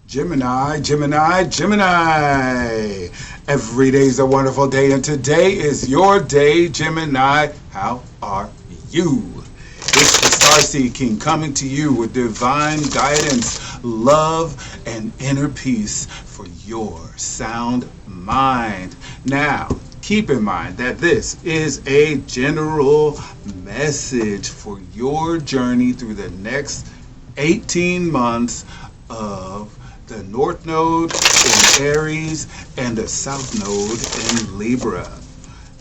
Gemini, Gemini, Gemini. Every day's a wonderful day, and today is your day, Gemini. How are you? It's the Starseed King coming to you with divine guidance, love, and inner peace for your sound mind. Now, keep in mind that this is a general message for your journey through the next 18 months of the North Node in Aries and the South Node in Libra.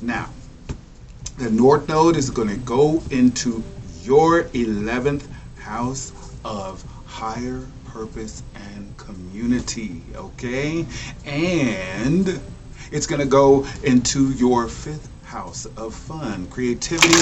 Now, the North Node is going to go into your 11th house of higher purpose and community, okay? And it's going to go into your 5th house of fun, creativity,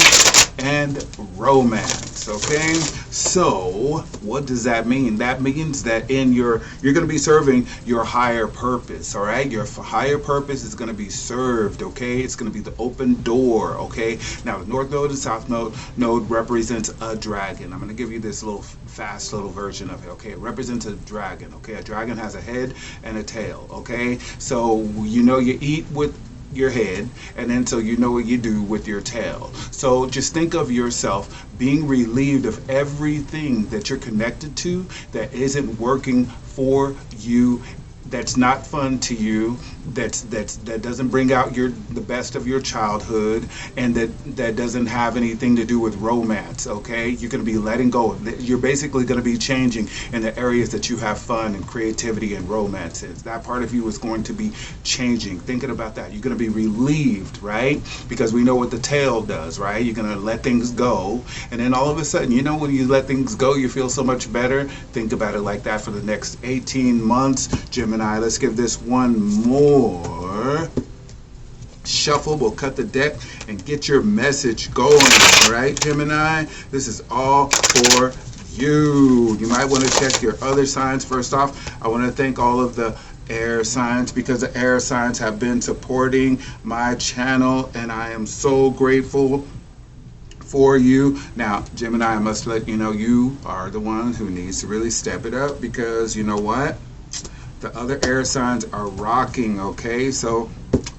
and romance, okay? So what does that mean? That means that you're going to be serving your higher purpose, all right? Your higher purpose is going to be served, okay? It's going to be the open door, okay? Now the North Node and South Node represents a dragon. I'm going to give you this little fast little version of it, okay? It represents a dragon, okay? A dragon has a head and a tail, okay? So you eat with your head, and then so you know what you do with your tail. So just think of yourself being relieved of everything that you're connected to that isn't working for you, that's not fun to you, that doesn't bring out the best of your childhood, and that doesn't have anything to do with romance, okay? You're going to be letting go. You're basically going to be changing in the areas that you have fun and creativity and romance in. That part of you is going to be changing. Thinking about that, you're going to be relieved, right? Because we know what the tail does, right? You're going to let things go, and then all of a sudden, when you let things go, you feel so much better. Think about it like that for the next 18 months, Gemini. Let's give this one more shuffle. We'll cut the deck and get your message going. All right, Gemini, this is all for you. You might want to check your other signs. First off, I want to thank all of the air signs, because the air signs have been supporting my channel, and I am so grateful for you. Now, Gemini, I must let you know, you are the one who needs to really step it up, because you know what? The other air signs are rocking, okay? So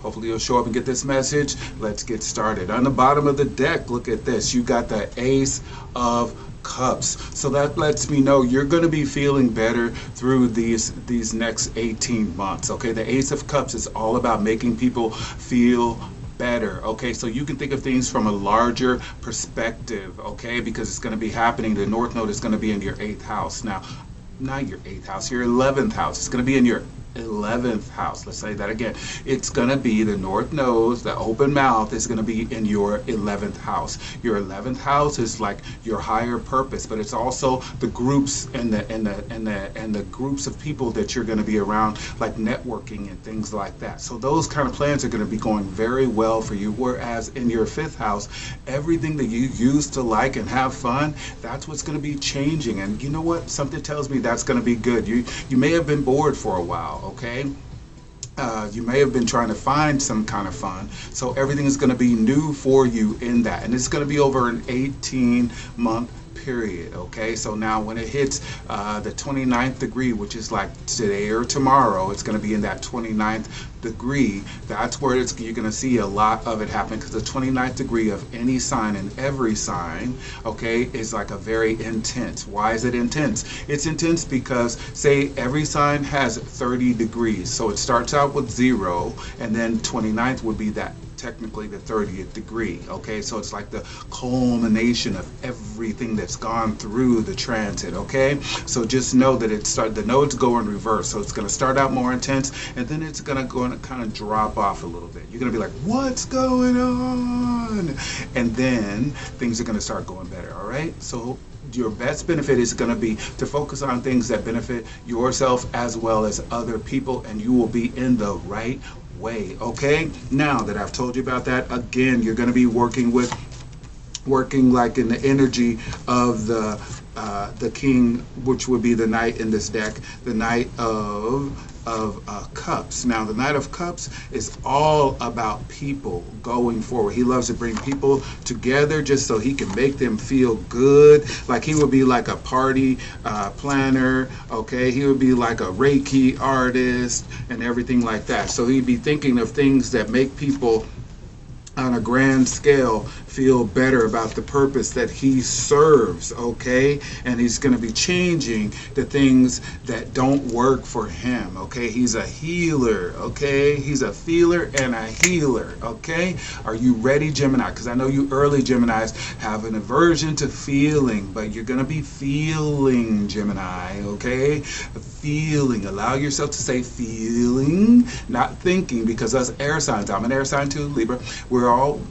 hopefully you'll show up and get this message. Let's get started. On the bottom of the deck, look at this. You got the Ace of Cups. So that lets me know you're going to be feeling better through these next 18 months, okay? The Ace of Cups is all about making people feel better, okay? So you can think of things from a larger perspective, okay? Because it's going to be happening. The North Node is going to be in your 8th house. Now, not your 8th house, your 11th house. It's going to be in your 11th house. Let's say that again. It's going to be the North Node, the open mouth is going to be in your 11th house. Your 11th house is like your higher purpose, but it's also the groups and the groups of people that you're going to be around, like networking and things like that. So those kind of plans are going to be going very well for you. Whereas in your 5th house, everything that you used to like and have fun, that's what's going to be changing. And you know what? Something tells me that's going to be good. You may have been bored for a while. Okay, you may have been trying to find some kind of fun, so everything is going to be new for you in that, and it's going to be over an 18-month period, okay? So now when it hits the 29th degree, which is like today or tomorrow, it's going to be in that 29th degree. That's where you're going to see a lot of it happen, because the 29th degree of any sign and every sign, okay, is like a very intense. Why is it intense? It's intense because, say, every sign has 30 degrees. So it starts out with 0, and then 29th would be that technically the 30th degree, okay? So it's like the culmination of everything that's gone through the transit, okay? So just know that the nodes go in reverse. So it's going to start out more intense, and then it's going to go and kind of drop off a little bit. You're going to be like, what's going on? And then things are going to start going better, all right? So your best benefit is going to be to focus on things that benefit yourself as well as other people, and you will be in the right way, okay? Now that I've told you about that, again, you're going to be working with working like in the energy of the king, which would be the knight in this deck, the knight of cups. Now the Knight of Cups is all about people going forward. He loves to bring people together just so he can make them feel good. Like he would be like a party planner, okay? He would be like a Reiki artist and everything like that. So he'd be thinking of things that make people on a grand scale feel better about the purpose that he serves, okay? And he's going to be changing the things that don't work for him, okay? He's a healer, okay? He's a feeler and a healer, okay? Are you ready, Gemini? Because I know you early Geminis have an aversion to feeling, but you're going to be feeling, Gemini, okay? Feeling. Allow yourself to say feeling, not thinking, because us air signs, I'm an air sign too, Libra,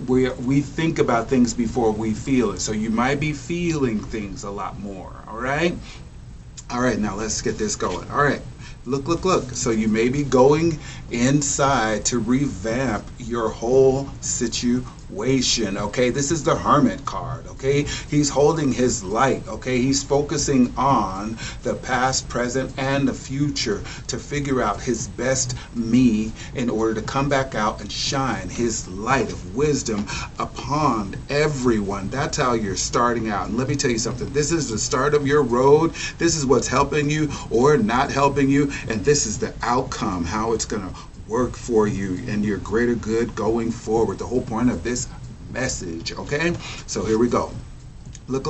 we think about things before we feel it. So you might be feeling things a lot more. All right, now let's get this going. All right, look. So you may be going inside to revamp your whole situation, okay? This is the Hermit card, okay? He's holding his light, okay? He's focusing on the past, present, and the future to figure out his best me in order to come back out and shine his light of wisdom upon everyone. That's how you're starting out. And let me tell you something. This is the start of your road. This is what's helping you or not helping you, and this is the outcome, how it's going to work for you and your greater good going forward. The whole point of this message, okay? So here we go. Look.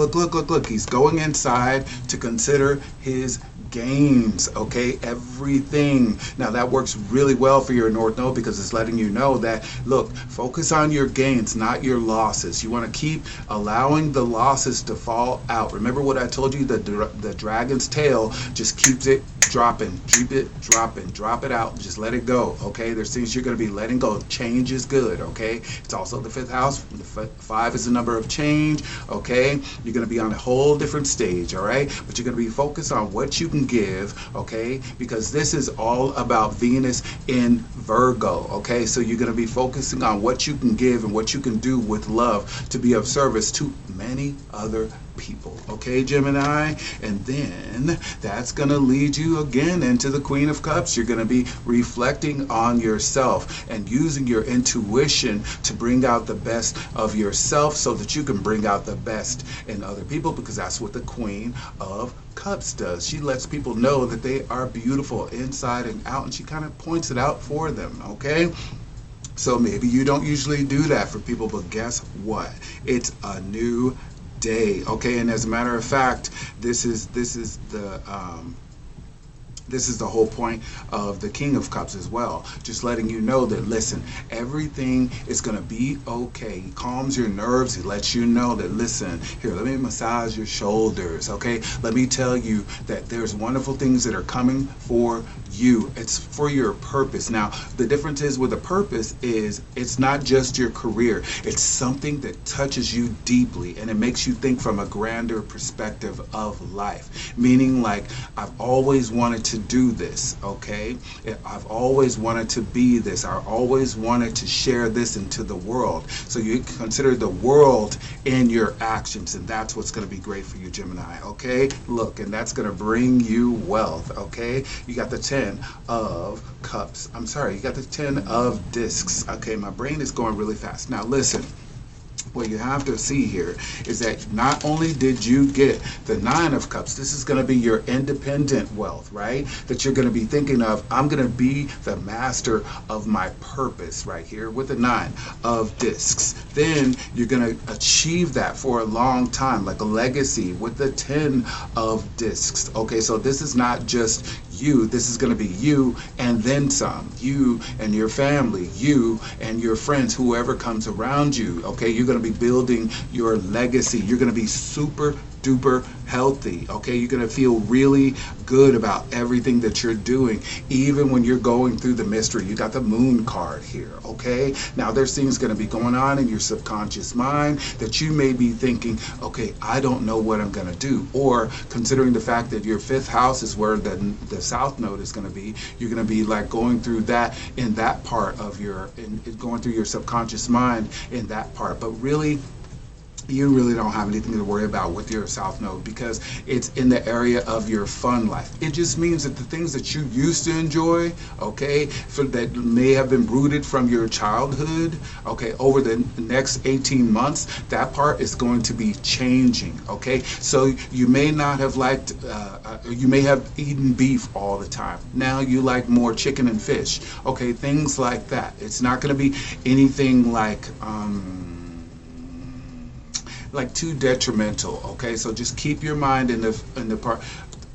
He's going inside to consider his gains, okay? Everything. Now that works really well for your North Node because it's letting you know that, look, focus on your gains, not your losses. You want to keep allowing the losses to fall out. Remember what I told you, the dragon's tail just keeps it dropping, keep it dropping, drop it out, just let it go, okay? There's things you're going to be letting go. Change is good, okay? It's also the 5th house. The 5 is the number of change, okay? You're going to be on a whole different stage, all right? But you're going to be focused on what you can give, okay? Because this is all about Venus in Virgo, okay? So you're going to be focusing on what you can give and what you can do with love to be of service to many other people, okay, Gemini? And then that's going to lead you again into the Queen of Cups. You're going to be reflecting on yourself and using your intuition to bring out the best of yourself so that you can bring out the best in other people, because that's what the Queen of Cups does. She lets people know that they are beautiful inside and out, and she kind of points it out for them, okay? So maybe you don't usually do that for people, but guess what? It's a new day, okay? And as a matter of fact, this is the whole point of the King of Cups as well. Just letting you know that, listen, everything is going to be okay. He calms your nerves. He lets you know that, listen, here, let me massage your shoulders, okay? Let me tell you that there's wonderful things that are coming for you. It's for your purpose. Now, the difference is with a purpose is it's not just your career. It's something that touches you deeply, and it makes you think from a grander perspective of life. Meaning, like, I've always wanted to do this, okay? I've always wanted to be this. I always wanted to share this into the world. So you consider the world in your actions, and that's what's going to be great for you, Gemini, okay? Look, and that's going to bring you wealth, okay? You got the 10 of Cups. I'm sorry, you got the 10 of Discs. Okay, my brain is going really fast. Now listen. What you have to see here is that not only did you get the 9 of Cups, this is going to be your independent wealth, right? That you're going to be thinking of, I'm going to be the master of my purpose right here with the 9 of Discs. Then you're going to achieve that for a long time, like a legacy with the 10 of Discs. Okay, so this is not just you. This is going to be you and then some. You and your family, you and your friends, whoever comes around you. Okay, you're going to be building your legacy. You're going to be super duper healthy, okay? You're going to feel really good about everything that you're doing, even when you're going through the mystery. You got the Moon card here, okay? Now there's things going to be going on in your subconscious mind that you may be thinking, okay, I don't know what I'm going to do. Or considering the fact that your 5th house is where the South Node is going to be, you're going to be like going through that in that part of going through your subconscious mind in that part. But really, you really don't have anything to worry about with your South Node because it's in the area of your fun life. It just means that the things that you used to enjoy, okay, that may have been rooted from your childhood, okay, over the next 18 months, that part is going to be changing, okay? So you may not have liked, you may have eaten beef all the time. Now you like more chicken and fish, okay, things like that. It's not going to be anything like too detrimental. Okay, so just keep your mind in the part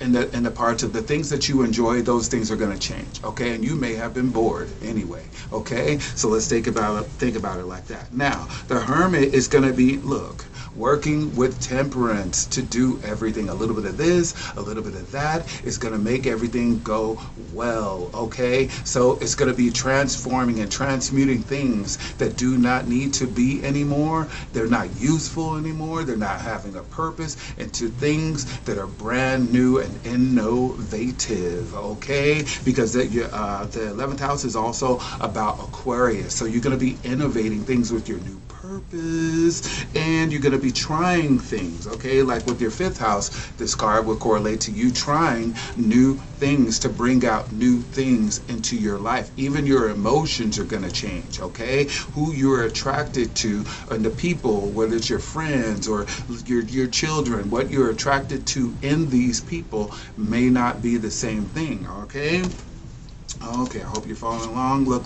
in the parts of the things that you enjoy. Those things are going to change. Okay, and you may have been bored anyway. Okay, so let's think about it like that. Now the Hermit is going to be, look, working with temperance to do everything. A little bit of this, a little bit of that is going to make everything go well, okay? So it's going to be transforming and transmuting things that do not need to be anymore. They're not useful anymore. They're not having a purpose, into things that are brand new and innovative, okay? Because the 11th house is also about Aquarius. So you're going to be innovating things with your new purpose, and you're going to be trying things, okay? Like with your 5th house, this card would correlate to you trying new things to bring out new things into your life. Even your emotions are going to change, okay? Who you're attracted to and the people, whether it's your friends or your children, what you're attracted to in these people may not be the same thing, okay? Okay, I hope you're following along. Look.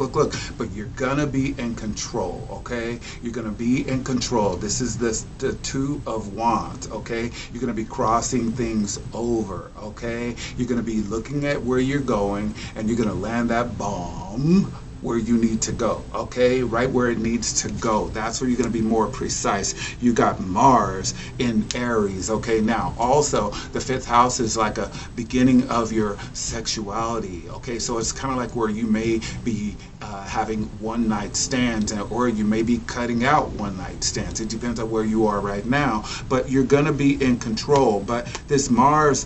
But you're going to be in control, okay? You're going to be in control. This is the 2 of Wands, okay? You're going to be crossing things over, okay? You're going to be looking at where you're going, and you're going to land that bomb where you need to go, okay? Right where it needs to go. That's where you're going to be more precise. You got Mars in Aries, okay? Now, also, the 5th house is like a beginning of your sexuality, okay? So it's kind of like where you may be having one-night stands, or you may be cutting out one-night stands. It depends on where you are right now, but you're going to be in control. But this Mars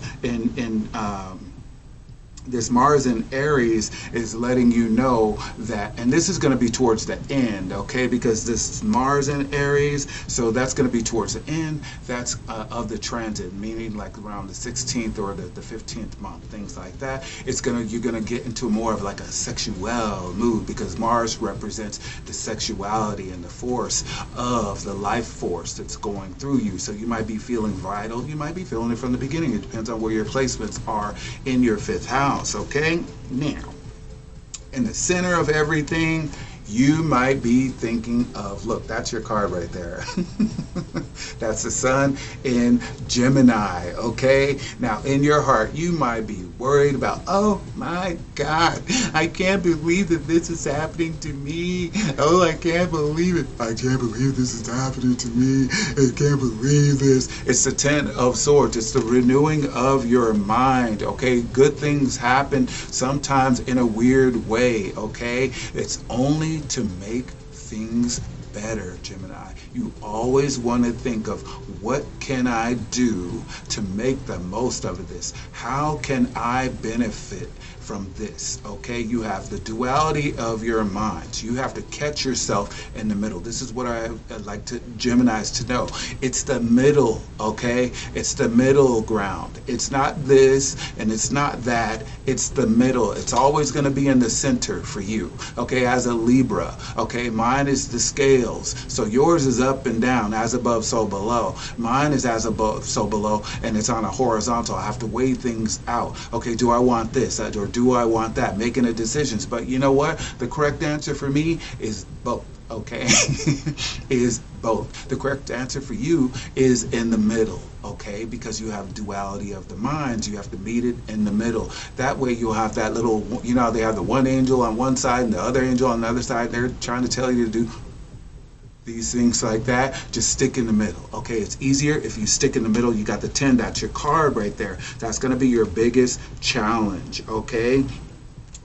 this Mars in Aries is letting you know that, and this is going to be towards the end, okay, because this Mars in Aries, so that's going to be towards the end, that's of the transit, meaning like around the 16th or the 15th month, things like that. You're going to get into more of like a sexual mood, because Mars represents the sexuality and the force of the life force that's going through you. So you might be feeling vital, you might be feeling it from the beginning. It depends on where your placements are in your 5th house. Okay, now in the center of everything, you might be thinking of, look, that's your card right there. That's the sun in Gemini, okay? Now, in your heart, you might be worried about, oh my God, I can't believe that this is happening to me. Oh, I can't believe it. I can't believe this is happening to me. I can't believe this. It's the 10 of Swords. It's the renewing of your mind, okay? Good things happen sometimes in a weird way, okay? It's only to make things better, Gemini. You always want to think of, what can I do to make the most of this? How can I benefit from this? Okay, you have the duality of your minds. You have to catch yourself in the middle. This is what I'd like to Geminis to know. It's the middle, okay? It's the middle ground. It's not this and it's not that. It's the middle. It's always going to be in the center for you, okay? As a Libra, okay? Mine is the scales. So yours is up and down, as above, so below. Mine is as above, so below, and it's on a horizontal. I have to weigh things out. Okay, do I want this or do I want that? Making the decisions. But you know what? The correct answer for me is both. Okay, is both. The correct answer for you is in the middle, okay, because you have duality of the minds. You have to meet it in the middle. That way you'll have that little, you know, they have the one angel on one side and the other angel on the other side. They're trying to tell you to do these things like that. Just stick in the middle, okay? It's easier if you stick in the middle. You got the 10, that's your card right there. That's going to be your biggest challenge, okay?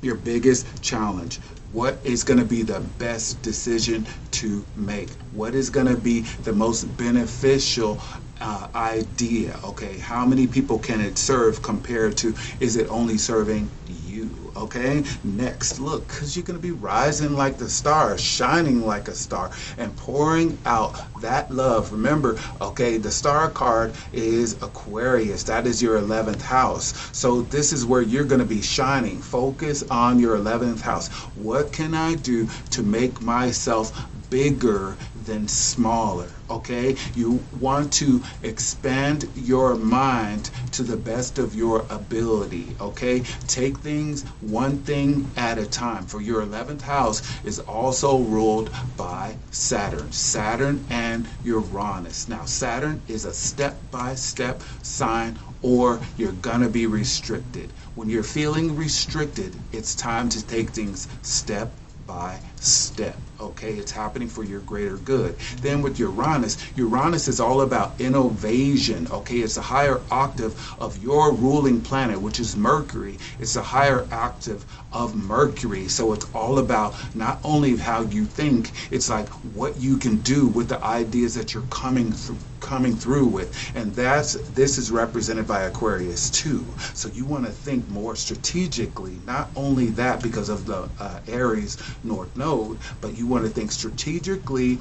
Your biggest challenge. What is going to be the best decision to make? What is going to be the most beneficial idea? Okay, how many people can it serve compared to, is it only serving you? okay? Next, look, because you're going to be rising like the star, shining like a star, and pouring out that love. Remember, okay, the star card is Aquarius. That is your 11th house. So this is where you're going to be shining. Focus on your 11th house. What can I do to make myself bigger than smaller? Okay, you want to expand your mind to the best of your ability. Okay, take things one thing at a time. For your 11th house is also ruled by Saturn and Uranus. Now Saturn is a step-by-step sign, or you're gonna be restricted. When you're feeling restricted, it's time to take things step by step. Okay, it's happening for your greater good. Then with Uranus is all about innovation. Okay, it's a higher octave of your ruling planet, which is Mercury. It's a higher octave of Mercury. So it's all about not only how you think, it's like what you can do with the ideas that you're coming through with. And this is represented by Aquarius too. So you want to think more strategically. Not only that, because of the Aries North Node, but you want to think strategically.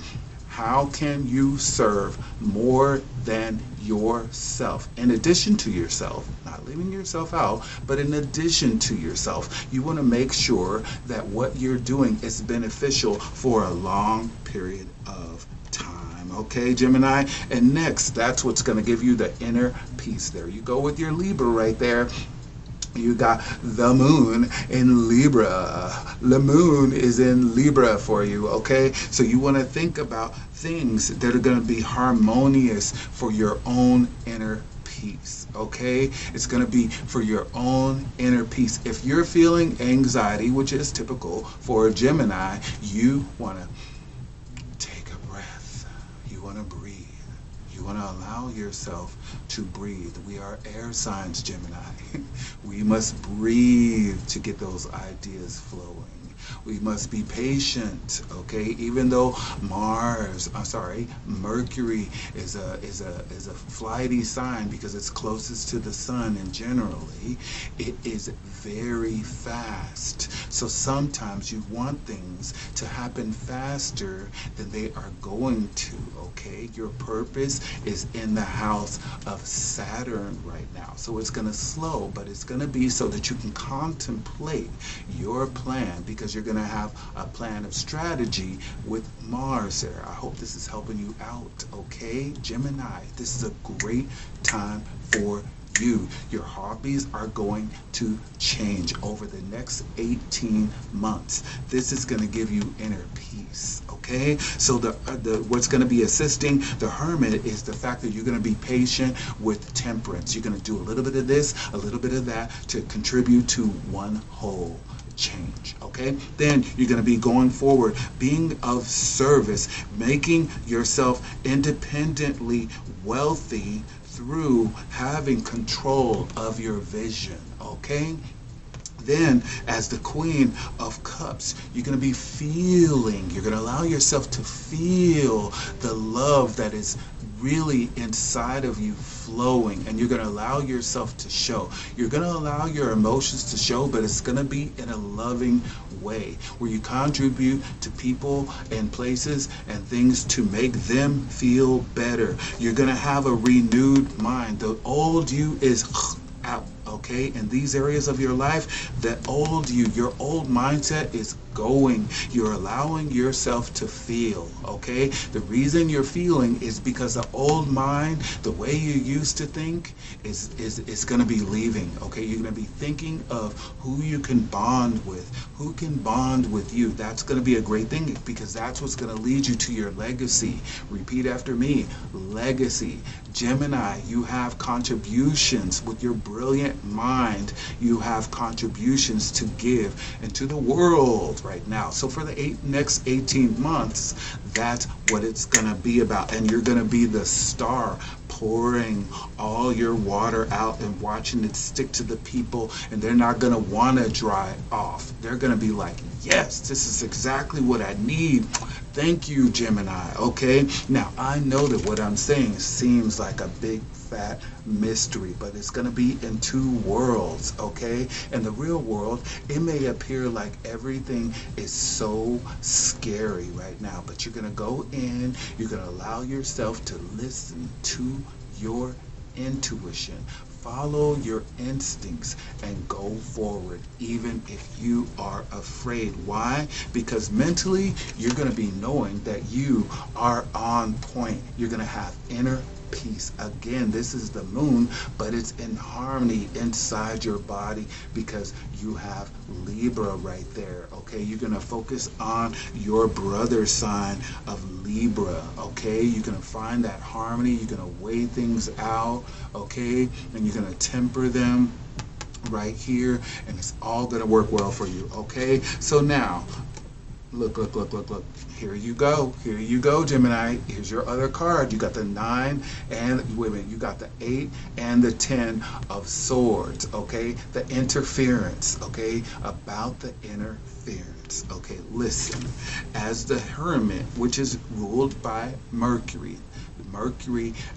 How can you serve more than yourself? In addition to yourself, not leaving yourself out, but in addition to yourself, you want to make sure that what you're doing is beneficial for a long period of time. Okay, Gemini? And next, that's what's going to give you the inner peace. There you go with your Libra right there. You got the moon in Libra. The moon is in Libra for you, okay? So you want to think about things that are going to be harmonious for your own inner peace, okay? It's going to be for your own inner peace. If you're feeling anxiety, which is typical for a Gemini, you want to take a breath. You want to breathe. You want to allow yourself to breathe. We are air signs, Gemini. We must breathe to get those ideas flowing. We must be patient, okay? Even though Mercury is a flighty sign because it's closest to the sun, and generally it is very fast. So sometimes you want things to happen faster than they are going to, okay? Your purpose is in the house of Saturn right now. So it's going to slow, but it's going to be so that you can contemplate your plan, because you're going to have a plan of strategy with Mars there. I hope this is helping you out, okay? Gemini, this is a great time for you. Your hobbies are going to change over the next 18 months. This is going to give you inner peace, okay? So what's going to be assisting the Hermit is the fact that you're going to be patient with temperance. You're going to do a little bit of this, a little bit of that to contribute to one whole change, okay? Then you're going to be going forward, being of service, making yourself independently wealthy through having control of your vision, okay? Then, as the Queen of Cups, you're going to be feeling, you're going to allow yourself to feel the love that is really inside of you flowing, and you're going to allow yourself to show. You're going to allow your emotions to show, but it's going to be in a loving way where you contribute to people and places and things to make them feel better. You're going to have a renewed mind. The old you is out, okay? In these areas of your life, the old you, your old mindset is going. You're allowing yourself to feel, okay? The reason you're feeling is because the old mind, the way you used to think, is going to be leaving, okay? You're going to be thinking of who you can bond with, who can bond with you. That's going to be a great thing, because that's what's going to lead you to your legacy. Repeat after me: legacy. Gemini, you have contributions with your brilliant mind. You have contributions to give into the world right now. So for the next 18 months, that's what it's going to be about. And you're going to be the star, pouring all your water out and watching it stick to the people, and they're not going to want to dry off. They're going to be like, yes, this is exactly what I need. Thank you, Gemini. Okay, now I know that what I'm saying seems like a big fat mystery, but it's going to be in two worlds. Okay, in the real world it may appear like everything is so scary right now, but you're going to go in, you're going to allow yourself to listen to your intuition. Follow your instincts and go forward, even if you are afraid. Why? Because mentally, you're going to be knowing that you are on point. You're going to have inner peace. Again, this is the moon, but it's in harmony inside your body because you have Libra right there. Okay, you're going to focus on your brother sign of Libra. Okay, you're going to find that harmony. You're going to weigh things out. Okay, and you're going to temper them right here, and it's all going to work well for you. Okay, so now look. Here you go, Gemini. Here's your other card. You got the 9 and, wait a minute, you got the 8 and the 10 of swords, okay? The interference, okay? About the interference, okay? Listen, as the Hermit, which is ruled by Mercury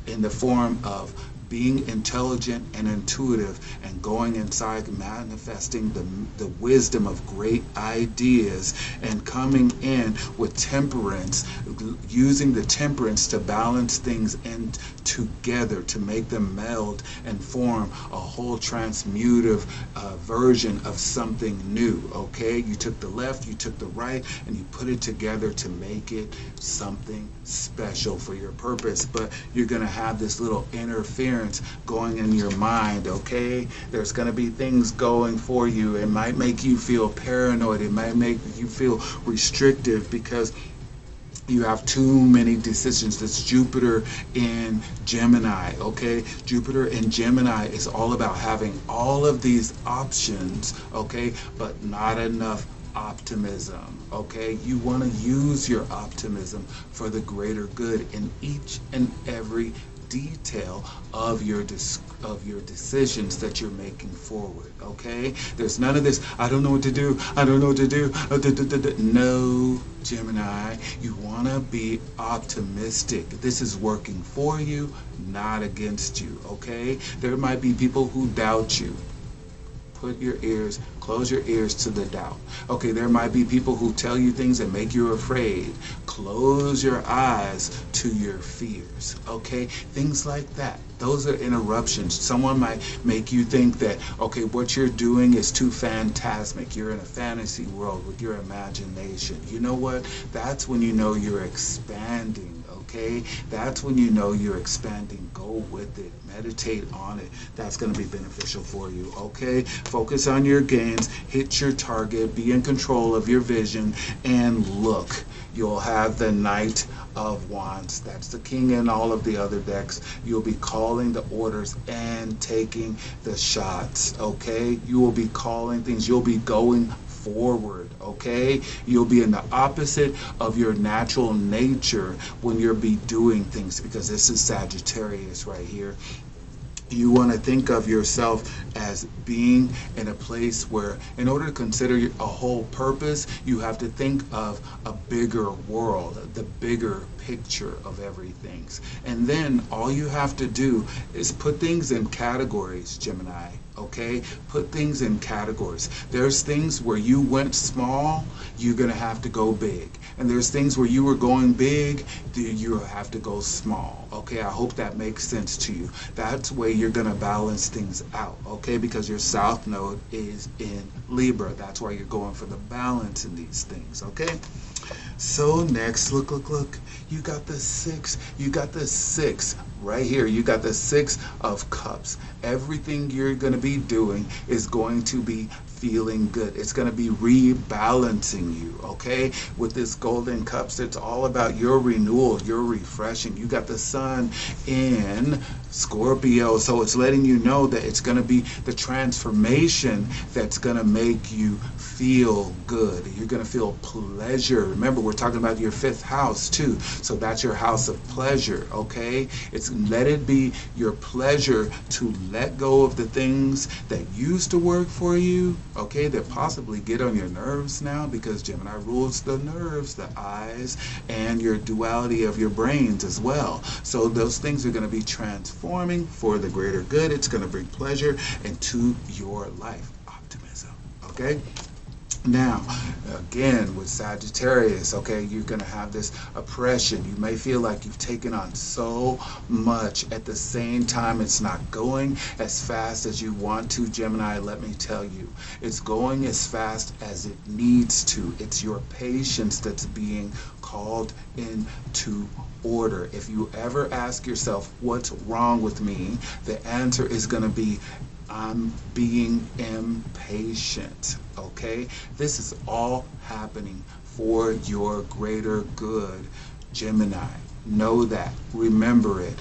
in the form of being intelligent and intuitive and going inside, manifesting the wisdom of great ideas and coming in with temperance, using the temperance to balance things in together to make them meld and form a whole transmutive version of something new. Okay, you took the left, you took the right, and you put it together to make it something special for your purpose. But you're going to have this little interference going in your mind. Okay, there's going to be things going for you. It might make you feel paranoid, it might make you feel restrictive because you have too many decisions. That's Jupiter in Gemini, okay? Jupiter in Gemini is all about having all of these options, okay, but not enough optimism, okay? You want to use your optimism for the greater good in each and every detail of your decisions that you're making forward, okay? There's none of this, I don't know what to do, No, Gemini, you want to be optimistic. This is working for you, not against you, okay? There might be people who doubt you. Close your ears to the doubt. Okay, there might be people who tell you things that make you afraid. Close your eyes to your fears. Okay, things like that. Those are interruptions. Someone might make you think that, okay, what you're doing is too phantasmic. You're in a fantasy world with your imagination. You know what? That's when you know you're expanding. Okay, that's when you know you're expanding. Go with it, meditate on it. That's going to be beneficial for you. Okay, focus on your gains, hit your target, be in control of your vision, and look, you'll have the Knight of Wands. That's the king in all of the other decks. You'll be calling the orders and taking the shots. Okay, you will be calling things. You'll be going forward, okay? You'll be in the opposite of your natural nature when you'll be doing things, because this is Sagittarius right here. You want to think of yourself as being in a place where, in order to consider a whole purpose, you have to think of a bigger world, the bigger picture of everything. And then all you have to do is put things in categories, Gemini. Okay, put things in categories. There's things where you went small, you're gonna have to go big, and there's things where you were going big, you have to go small. Okay, I hope that makes sense to you. That's the way you're gonna balance things out. Okay, because your south node is in Libra. That's why you're going for the balance in these things. Okay. So next, look, you got the 6, right here. You got the 6 of Cups. Everything you're going to be doing is going to be feeling good. It's going to be rebalancing you, okay? With this Golden Cups, it's all about your renewal, your refreshing. You got the Sun in Scorpio. So it's letting you know that it's going to be the transformation that's going to make you feel good. You're going to feel pleasure. Remember, we're talking about your 5th house too. So that's your house of pleasure, okay? It's let it be your pleasure to let go of the things that used to work for you, okay, that possibly get on your nerves now, because Gemini rules the nerves, the eyes, and your duality of your brains as well. So those things are going to be transforming for the greater good. It's going to bring pleasure into your life. Optimism, okay? Now, again, with Sagittarius, okay, you're going to have this oppression. You may feel like you've taken on so much. At the same time, it's not going as fast as you want to, Gemini. Let me tell you, it's going as fast as it needs to. It's your patience that's being called into order. If you ever ask yourself, what's wrong with me? The answer is going to be, I'm being impatient, okay? This is all happening for your greater good, Gemini. Know that. Remember it.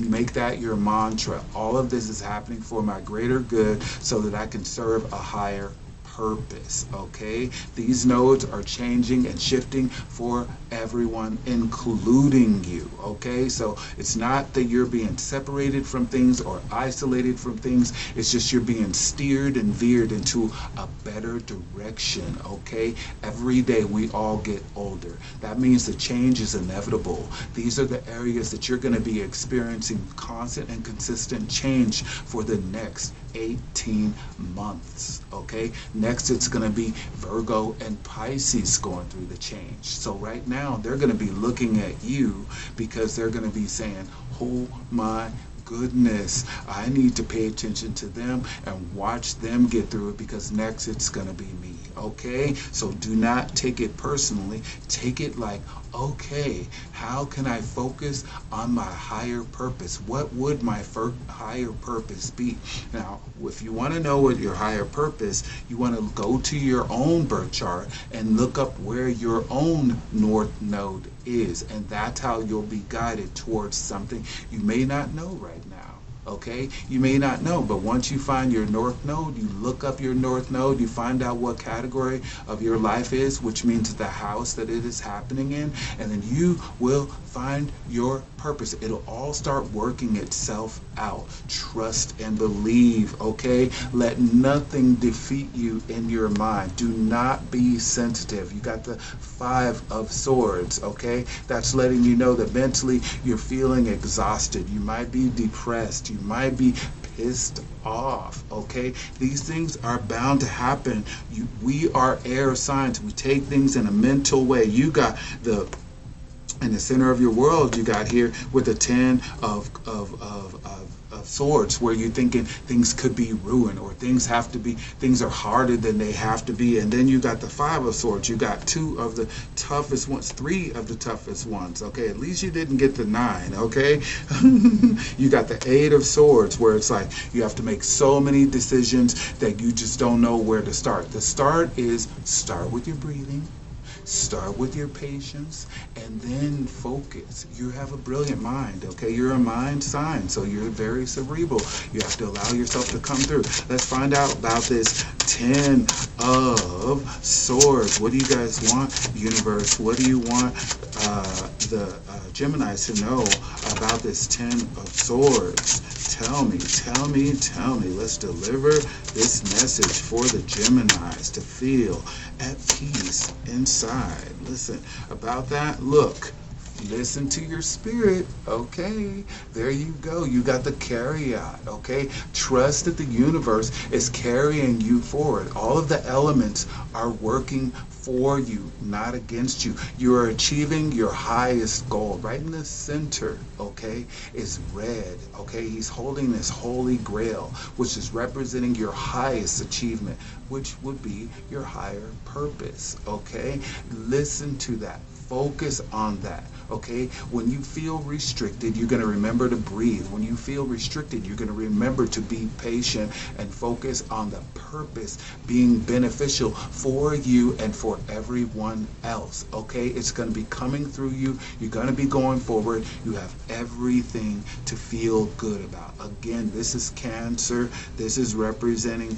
Make that your mantra. All of this is happening for my greater good so that I can serve a higher purpose, okay? These nodes are changing and shifting for everyone, including you, okay? So it's not that you're being separated from things or isolated from things. It's just you're being steered and veered into a better direction, okay? Every day we all get older. That means the change is inevitable. These are the areas that you're going to be experiencing constant and consistent change for the next 18 months, okay? Next, it's going to be Virgo and Pisces going through the change. So right now, they're going to be looking at you because they're going to be saying, oh my goodness, I need to pay attention to them and watch them get through it, because next it's going to be me, okay? So do not take it personally. Take it like, okay, how can I focus on my higher purpose? What would my higher purpose be? Now, if you want to know what your higher purpose, you want to go to your own birth chart and look up where your own North Node is, and that's how you'll be guided towards something you may not know right now. Okay, you may not know, but once you find your North Node, you look up your North Node, you find out what category of your life is, which means the house that it is happening in, and then you will find your purpose. It'll all start working itself out. Trust and believe, okay? Let nothing defeat you in your mind. Do not be sensitive. You got the 5 of Swords, okay? That's letting you know that mentally you're feeling exhausted. You might be depressed. You might be pissed off, okay? These things are bound to happen. We are air signs. We take things in a mental way. You got in the center of your world, you got here with the 10 of Swords, where you're thinking things could be ruined, or things are harder than they have to be. And then you got the 5 of Swords. You got 2 of the toughest ones, 3 of the toughest ones, okay? At least you didn't get the 9, okay? You got the 8 of Swords, where it's like you have to make so many decisions that you just don't know where to start. The start with your breathing. Start with your patience, and then focus. You have a brilliant mind, okay? You're a mind sign, so you're very cerebral. You have to allow yourself to come through. Let's find out about this 10 of Swords. What do you guys want, universe? What do you want the Geminis to know about this 10 of Swords? Tell me. Let's deliver this message for the Geminis to feel at peace inside. Listen, about that, look. Listen to your spirit, okay? There you go. You got the Chariot, okay? Trust that the universe is carrying you forward. All of the elements are working for you, not against you. You are achieving your highest goal. Right in the center, okay, is red, okay? He's holding this holy grail, which is representing your highest achievement, which would be your higher purpose, okay? Listen to that. focus on that. Okay, when you feel restricted, you're going to remember to breathe. When you feel restricted, you're going to remember to be patient and focus on the purpose being beneficial for you and for everyone else. Okay, it's going to be coming through you. You're going to be going forward. You have everything to feel good about. Again, this is Cancer. This is representing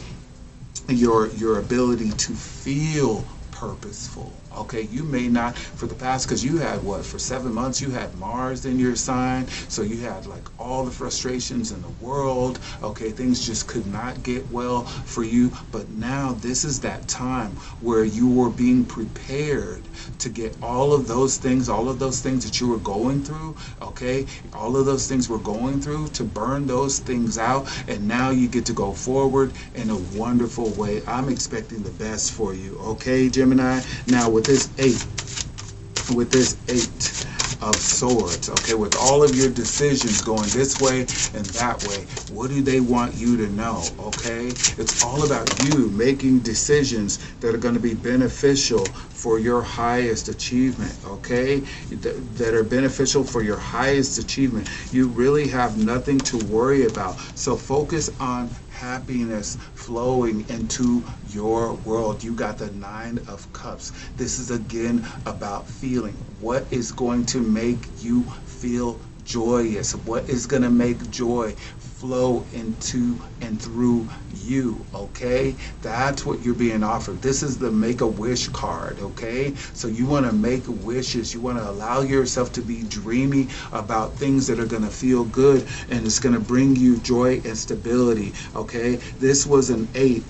your ability to feel purposeful. Okay, you may not for the past, because you had what, for 7 months you had Mars in your sign, so you had like all the frustrations in the world. Okay, things just could not get well for you, but now this is that time where you were being prepared to get all of those things that you were going through. Okay, all of those things we're going through, to burn those things out, and now you get to go forward in a wonderful way. I'm expecting the best for you. Okay, Gemini. Now with this eight of swords, okay, with all of your decisions going this way and that way, what do they want you to know? Okay, it's all about you making decisions that are going to be beneficial for your highest achievement. Okay, that are beneficial for your highest achievement. You really have nothing to worry about, so focus on happiness flowing into your world. You got the 9 of Cups. This is again about feeling. What is going to make you feel joyous? What is going to make joy flow into and through you? Okay, that's what you're being offered. This is the Make-A-Wish card. Okay, so you want to make wishes. You want to allow yourself to be dreamy about things that are going to feel good, and it's going to bring you joy and stability. Okay, this was an 8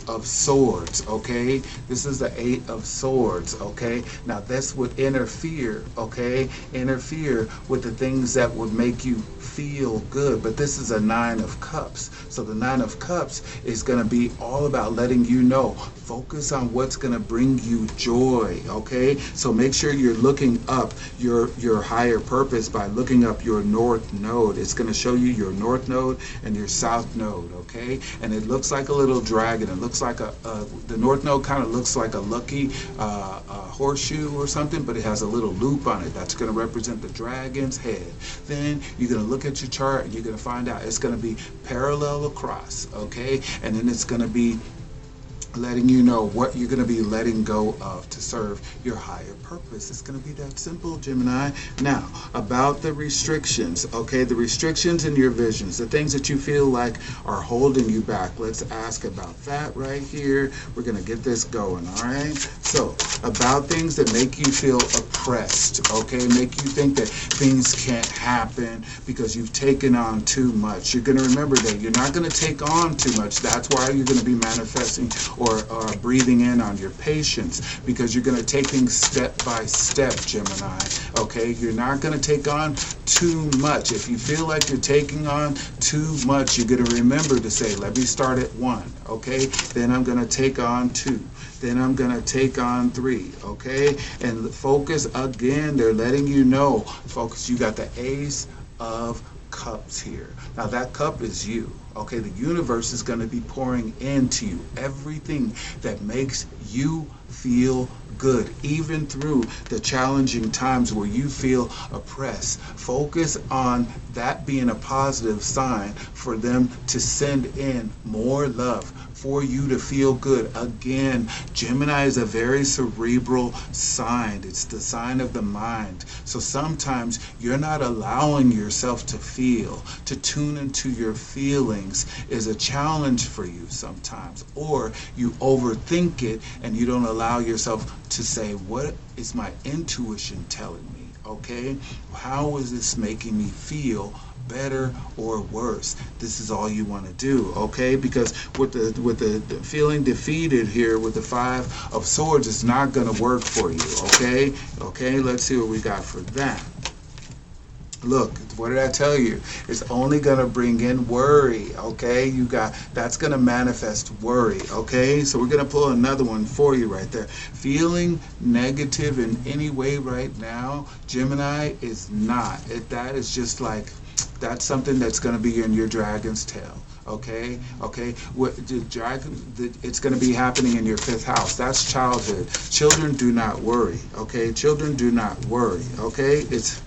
of Swords. Okay, this is the 8 of Swords. Okay, now this would interfere. Okay, interfere with the things that would make you feel good, but this is a 9 of Cups. So the 9 of Cups is going to be all about letting you know, focus on what's going to bring you joy. Okay, so make sure you're looking up your higher purpose by looking up your North Node. It's going to show you your North Node and your South Node. Okay, and it looks like a little dragon. It looks like the North Node kind of looks like a lucky horseshoe or something, but it has a little loop on it. That's going to represent the dragon's head. Then you're going to look at your chart and you're going to find out it's going to be parallel across. Okay, and then it's going to be letting you know what you're going to be letting go of to serve your higher purpose. It's going to be that simple, Gemini. Now, about the restrictions, okay, the restrictions in your visions, the things that you feel like are holding you back. Let's ask about that right here. We're going to get this going, all right? So, about things that make you feel oppressed, okay, make you think that things can't happen because you've taken on too much. You're going to remember that you're not going to take on too much. That's why you're going to be manifesting or breathing in on your patience, because you're going to take things step by step, Gemini. Okay, you're not going to take on too much. If you feel like you're taking on too much, you're going to remember to say, let me start at 1. Okay, then I'm going to take on 2. Then I'm going to take on 3. Okay, and focus again. They're letting you know, focus. You got the Ace of Cups here. Now that cup is you. Okay, the universe is going to be pouring into you everything that makes you feel good, even through the challenging times where you feel oppressed. Focus on that being a positive sign for them to send in more love, for you to feel good. Again, Gemini is a very cerebral sign. It's the sign of the mind. So sometimes you're not allowing yourself to feel, to tune into your feelings is a challenge for you sometimes. Or you overthink it and you don't allow yourself to say, what is my intuition telling me? Okay, how is this making me feel? Better or worse? This is all you want to do, okay? Because with the feeling defeated here with the 5 of Swords, it's not going to work for you, okay? Okay, let's see what we got for that. Look, what did I tell you? It's only going to bring in worry, okay? That's going to manifest worry, okay? So we're going to pull another one for you right there. Feeling negative in any way right now, Gemini, is not. That is just like, that's something that's going to be in your dragon's tail. Okay, okay. What the dragon? It's going to be happening in your fifth house. That's childhood. Children do not worry. Okay, children do not worry. Okay, it's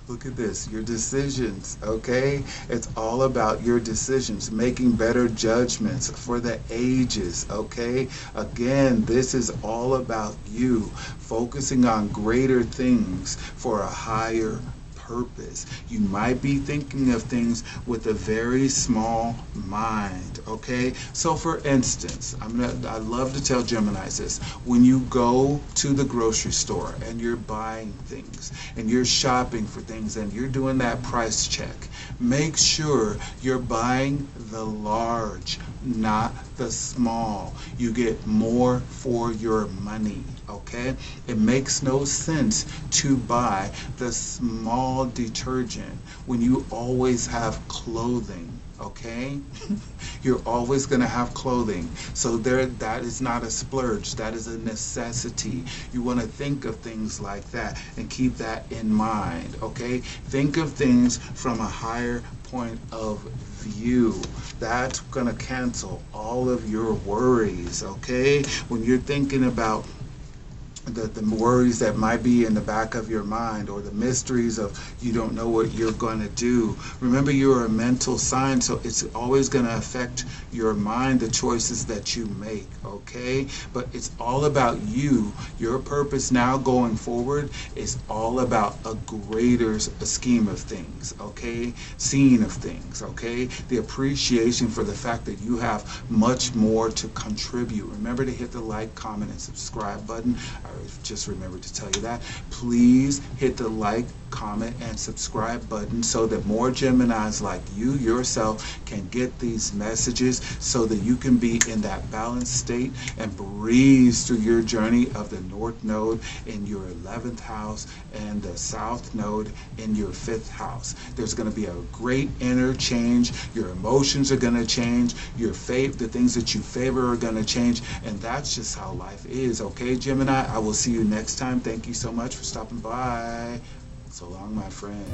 look at this, your decisions, okay? It's all about your decisions, making better judgments for the ages, okay? Again, this is all about you focusing on greater things for a higher purpose. You might be thinking of things with a very small mind, okay? So for instance, I love to tell Geminis this. When you go to the grocery store and you're buying things and you're shopping for things and you're doing that price check, make sure you're buying the large, not the small. You get more for your money, okay? It makes no sense to buy the small detergent when you always have clothing, okay? You're always going to have clothing. So that is not a splurge. That is a necessity. You want to think of things like that and keep that in mind, okay? Think of things from a higher point of view. That's going to cancel all of your worries, okay? When you're thinking about the worries that might be in the back of your mind, or the mysteries of you don't know what you're going to do. Remember, you're a mental sign, so it's always going to affect your mind, the choices that you make, okay? But it's all about you. Your purpose now going forward is all about a greater scheme of things, okay? Seeing of things, okay? The appreciation for the fact that you have much more to contribute. Remember to hit the like, comment, and subscribe button. I just remembered to tell you that. Please hit the like, comment, and subscribe button so that more Geminis like you yourself can get these messages, so that you can be in that balanced state and breeze through your journey of the North Node in your 11th house and the South Node in your 5th house. There's going to be a great interchange. Your emotions are going to change. The things that you favor are going to change. And that's just how life is, okay, Gemini? I will see you next time. Thank you so much for stopping by. So long, my friend.